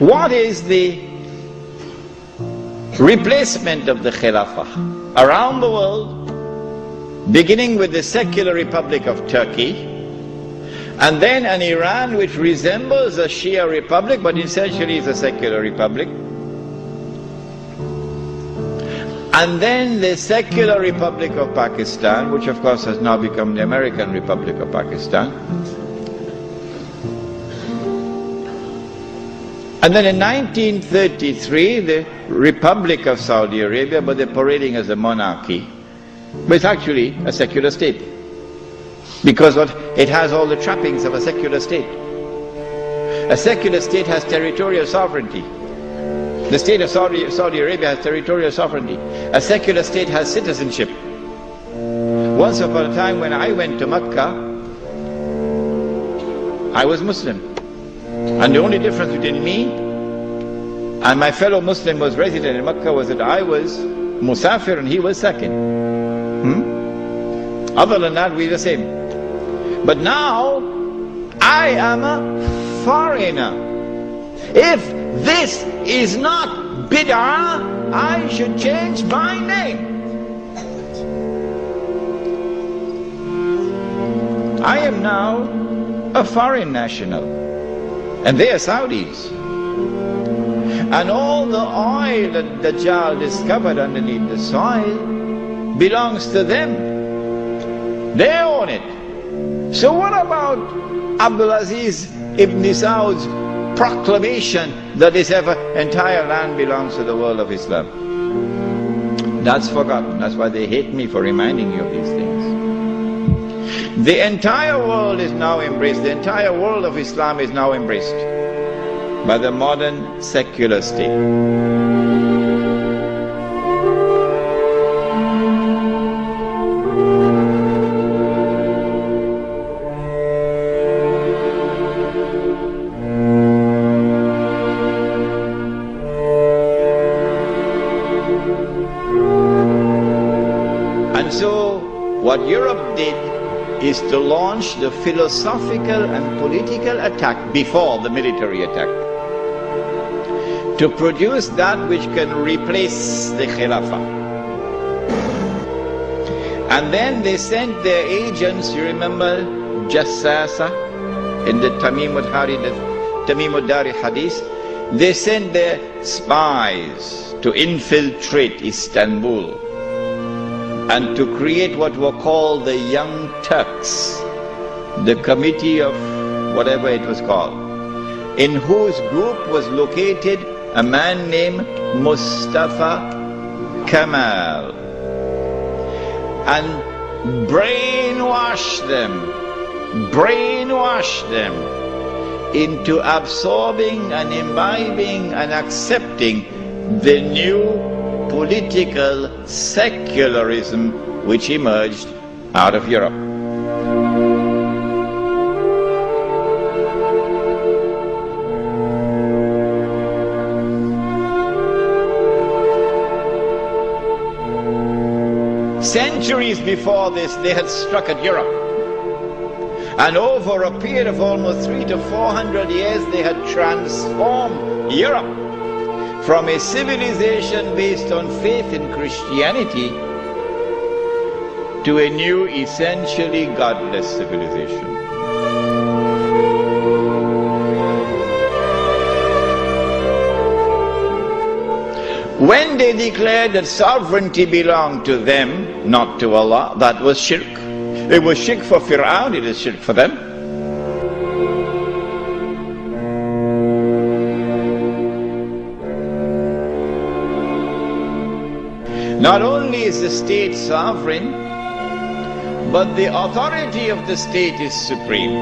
What is the replacement of the Khilafah? Around the world, beginning with the secular Republic of Turkey, and then an Iran which resembles a Shia republic but essentially is a secular republic, and then the secular Republic of Pakistan, which of course has now become the American Republic of Pakistan. And then in 1933, the Republic of Saudi Arabia, but they're parading as a monarchy. But it's actually a secular state, because it has all the trappings of a secular state. A secular state has territorial sovereignty. The state of Saudi Arabia has territorial sovereignty. A secular state has citizenship. Once upon a time when I went to Mecca, I was Muslim. And the only difference between me and my fellow Muslim who was resident in Mecca was that I was Musafir and he was Sakin. Other than that, we're the same. But now, I am a foreigner. If this is not bid'ah, I should change my name. I am now a foreign national, and they are Saudis. And all the oil that Dajjal discovered underneath the soil belongs to them. They own it. So what about Abdulaziz ibn Saud's proclamation that this entire land belongs to the world of Islam? That's forgotten. That's why they hate me for reminding you of these things. The entire world is now embraced. The entire world of Islam is now embraced by the modern secular state. And so what Europe did is to launch the philosophical and political attack before the military attack, to produce that which can replace the Khilafah. And then they sent their agents, you remember Jassasa in the Tamim al-Dari Hadith, they sent their spies to infiltrate Istanbul and to create what were called the Young Turks, the committee of whatever it was called, in whose group was located a man named Mustafa Kemal, and brainwash them into absorbing and imbibing and accepting the new political secularism which emerged out of Europe. Centuries before this, they had struck at Europe. And over a period of almost 300 to 400 years, they had transformed Europe from a civilization based on faith in Christianity to a new, essentially godless civilization. When they declared that sovereignty belonged to them, not to Allah, that was shirk. It was shirk for Fir'aun, it is shirk for them. Not only is the state sovereign, but the authority of the state is supreme.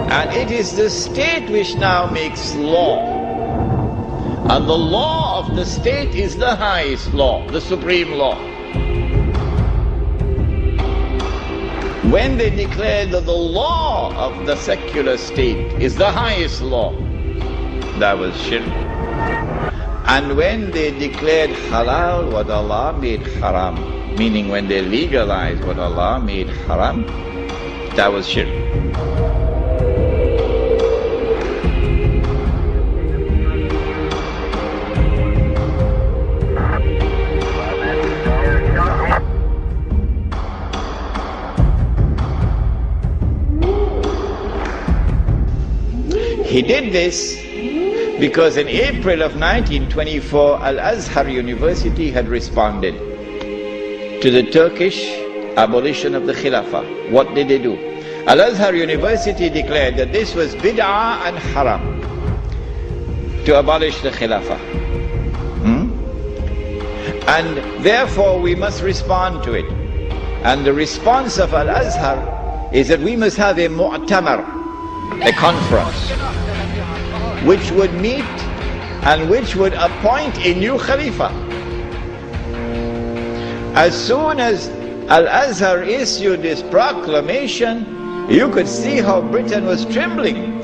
And it is the state which now makes law. And the law of the state is the highest law, the supreme law. When they declared that the law of the secular state is the highest law, that was shirk. And when they declared halal what Allah made haram, meaning when they legalized what Allah made haram, that was shirk. He did this because in April of 1924, Al-Azhar University had responded to the Turkish abolition of the Khilafah. What did they do? Al-Azhar University declared that this was bid'ah and haram to abolish the Khilafah. And therefore we must respond to it. And the response of Al-Azhar is that we must have a mu'tamar, a conference, which would meet and which would appoint a new Khalifa. As soon as Al-Azhar issued this proclamation, you could see how Britain was trembling.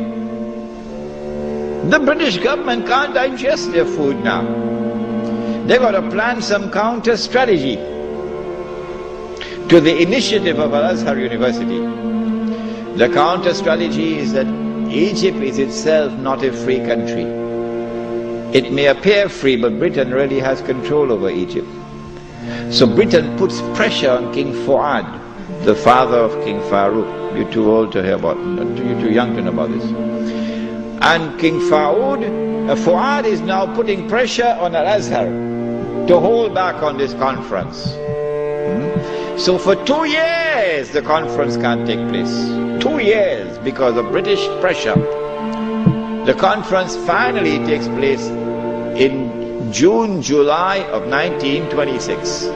The British government can't digest their food now. They've got to plan some counter strategy to the initiative of Al-Azhar University. The counter strategy is that Egypt is itself not a free country. It may appear free, but Britain really has control over Egypt. So Britain puts pressure on King Fuad, the father of King Farouk. You're too old to hear about, you're too young to know about this. And King Fuad is now putting pressure on Al-Azhar to hold back on this conference. So for 2 years the conference can't take place. 2 years because of British pressure. The conference finally takes place in June, July of 1926.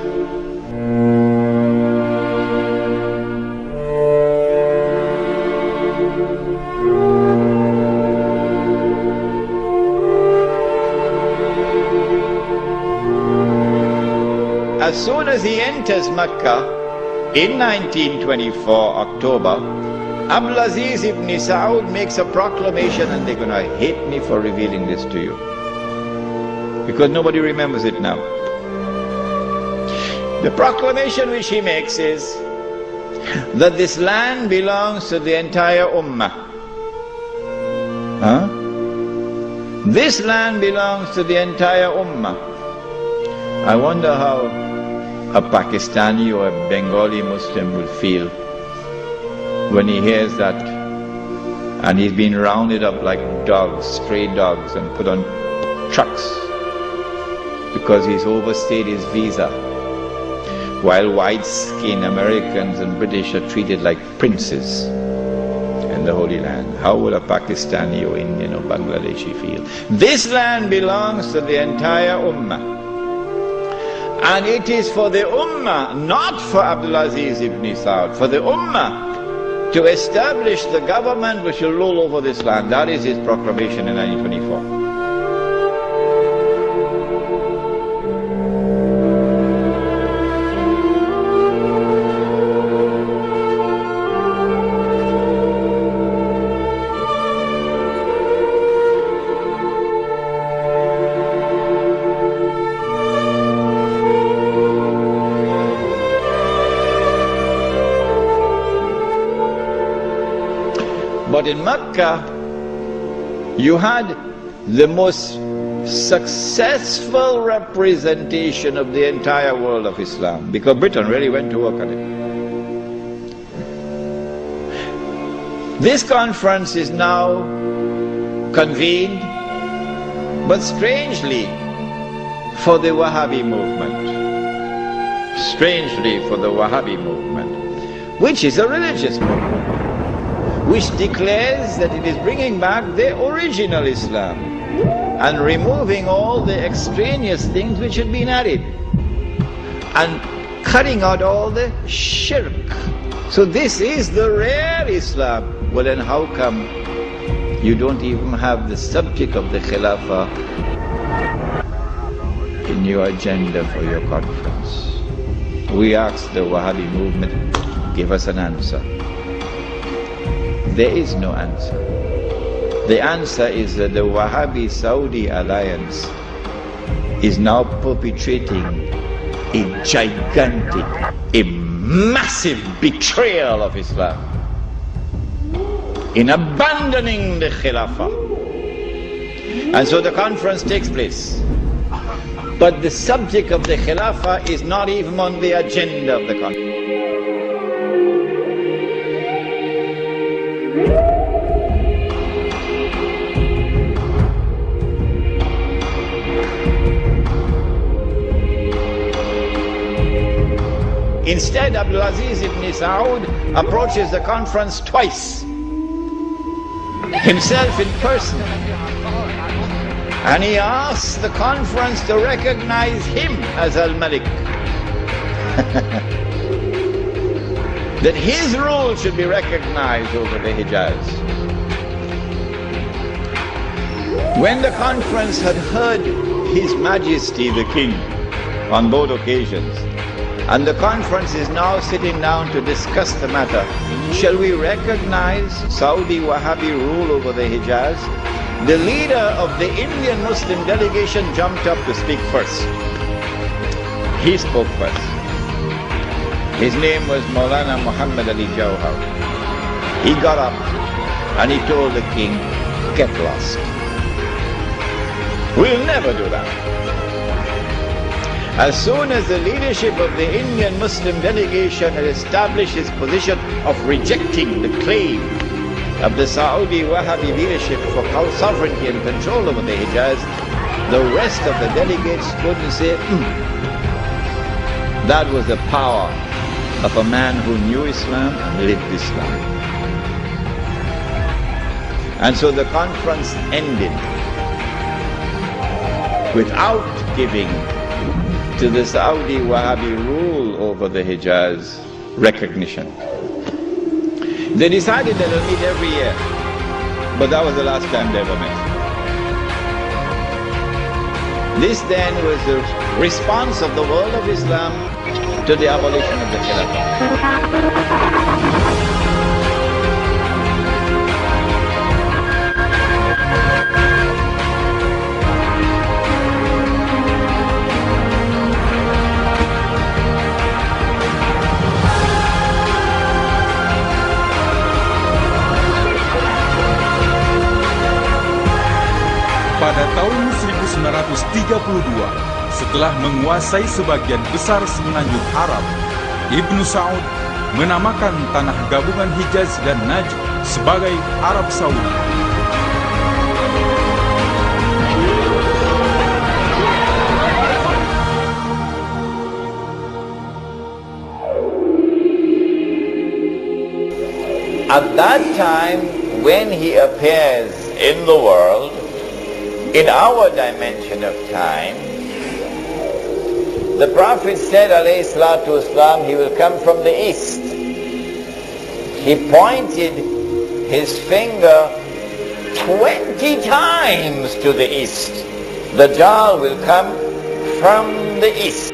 As soon as he enters Mecca in 1924 October, Abdulaziz ibn Saud makes a proclamation, and they're going to hate me for revealing this to you, because nobody remembers it now. The proclamation which he makes is that this land belongs to the entire Ummah. This land belongs to the entire Ummah. I wonder how a Pakistani or a Bengali Muslim will feel when he hears that, and he's been rounded up like dogs, stray dogs, and put on trucks because he's overstayed his visa, while white-skinned Americans and British are treated like princes in the Holy Land. How will a Pakistani or Indian or Bangladeshi feel? This land belongs to the entire Ummah. And it is for the Ummah, not for Abdulaziz ibn Saud, for the Ummah to establish the government which will rule over this land. That is his proclamation in 1924. But in Mecca, you had the most successful representation of the entire world of Islam, because Britain really went to work on it. This conference is now convened, but strangely for the Wahhabi movement. Strangely for the Wahhabi movement, which is a religious movement, which declares that it is bringing back the original Islam and removing all the extraneous things which had been added and cutting out all the shirk. So this is the real Islam. Well, then how come you don't even have the subject of the Khilafah in your agenda for your conference? We asked the Wahhabi movement, give us an answer. There is no answer. The answer is that the Wahabi-Saudi alliance is now perpetrating a gigantic, a massive betrayal of Islam in abandoning the Khilafah. And so the conference takes place. But the subject of the Khilafah is not even on the agenda of the conference. Instead, Abdulaziz ibn Saud approaches the conference twice, himself in person, and he asks the conference to recognize him as Al-Malik. That his rule should be recognized over the Hijaz. When the conference had heard His Majesty the King on both occasions, and the conference is now sitting down to discuss the matter, shall we recognize Saudi Wahhabi rule over the Hijaz? The leader of the Indian Muslim delegation jumped up to speak first. He spoke first. His name was Maulana Muhammad Ali Jawhar. He got up and he told the king, get lost. We'll never do that. As soon as the leadership of the Indian Muslim delegation had established its position of rejecting the claim of the Saudi Wahhabi leadership for sovereignty and control over the Hijaz, the rest of the delegates stood and said, that was the power of a man who knew Islam and lived Islam. And so the conference ended without giving to the Saudi Wahhabi rule over the Hijaz recognition. They decided that they'll meet every year, but that was the last time they ever met. This then was the response of the world of Islam to the abolition of the Khilafah. Pada tahun 1932, setelah menguasai sebagian besar semenanjung Arab, Ibnu Saud menamakan tanah gabungan Hijaz dan Najd sebagai Arab Saudi. At that time, when he appears in the world, in our dimension of time, the Prophet said, alayhi salatu wasalam, he will come from the east. He pointed his finger 20 times to the east. The Dajjal will come from the east.